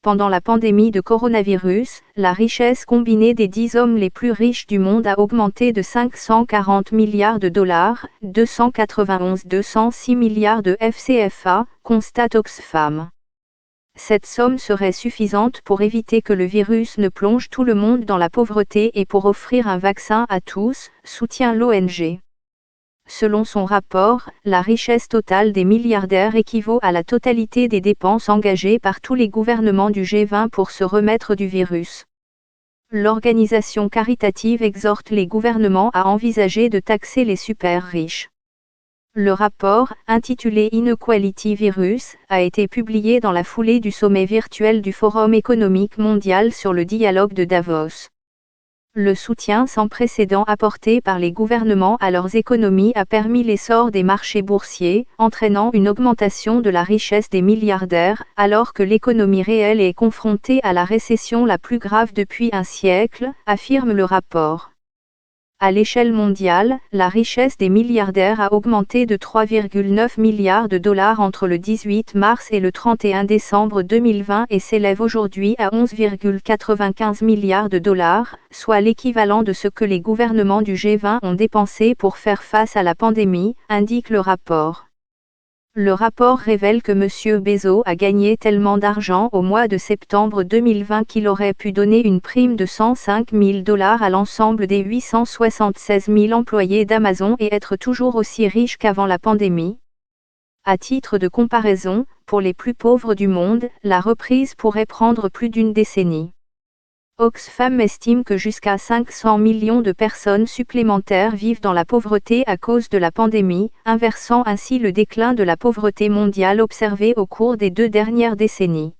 pendant la pandémie de coronavirus, la richesse combinée des 10 hommes les plus riches du monde a augmenté de 540 milliards de dollars, 206 milliards de FCFA, constate Oxfam. Cette somme serait suffisante pour éviter que le virus ne plonge tout le monde dans la pauvreté et pour offrir un vaccin à tous, soutient l'ONG. Selon son rapport, la richesse totale des milliardaires équivaut à la totalité des dépenses engagées par tous les gouvernements du G20 pour se remettre du virus. L'organisation caritative exhorte les gouvernements à envisager de taxer les super riches. Le rapport, intitulé Inequality Virus, a été publié dans la foulée du sommet virtuel du Forum économique mondial sur le dialogue de Davos. Le soutien sans précédent apporté par les gouvernements à leurs économies a permis l'essor des marchés boursiers, entraînant une augmentation de la richesse des milliardaires, alors que l'économie réelle est confrontée à la récession la plus grave depuis un siècle, affirme le rapport. À l'échelle mondiale, la richesse des milliardaires a augmenté de 3,9 milliards de dollars entre le 18 mars et le 31 décembre 2020 et s'élève aujourd'hui à 11,95 milliards de dollars, soit l'équivalent de ce que les gouvernements du G20 ont dépensé pour faire face à la pandémie, indique le rapport. Le rapport révèle que M. Bezos a gagné tellement d'argent au mois de septembre 2020 qu'il aurait pu donner une prime de 105 000 dollars à l'ensemble des 876 000 employés d'Amazon et être toujours aussi riche qu'avant la pandémie. À titre de comparaison, pour les plus pauvres du monde, la reprise pourrait prendre plus d'une décennie. Oxfam estime que jusqu'à 500 millions de personnes supplémentaires vivent dans la pauvreté à cause de la pandémie, inversant ainsi le déclin de la pauvreté mondiale observé au cours des 2 dernières décennies.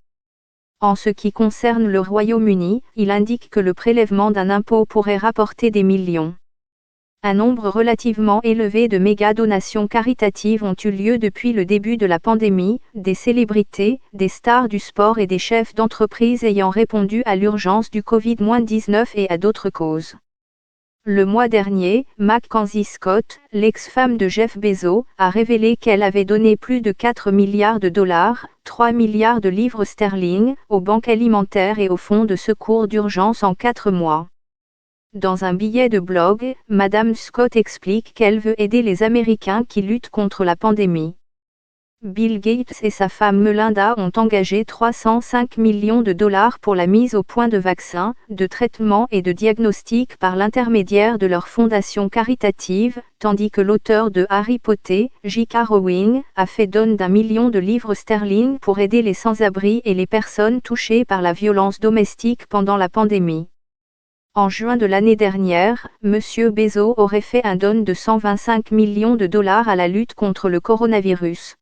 En ce qui concerne le Royaume-Uni, il indique que le prélèvement d'un impôt pourrait rapporter des millions. Un nombre relativement élevé de méga-donations caritatives ont eu lieu depuis le début de la pandémie, des célébrités, des stars du sport et des chefs d'entreprise ayant répondu à l'urgence du Covid-19 et à d'autres causes. Le mois dernier, Mackenzie Scott, l'ex-femme de Jeff Bezos, a révélé qu'elle avait donné plus de 4 milliards de dollars, 3 milliards de livres sterling, aux banques alimentaires et aux fonds de secours d'urgence en 4 mois. Dans un billet de blog, Madame Scott explique qu'elle veut aider les Américains qui luttent contre la pandémie. Bill Gates et sa femme Melinda ont engagé 305 millions de dollars pour la mise au point de vaccins, de traitements et de diagnostics par l'intermédiaire de leur fondation caritative, tandis que l'auteur de Harry Potter, J.K. Rowling, a fait don d'1 million de livres sterling pour aider les sans-abri et les personnes touchées par la violence domestique pendant la pandémie. En juin de l'année dernière, M. Bezos aurait fait un don de 125 millions de dollars à la lutte contre le coronavirus.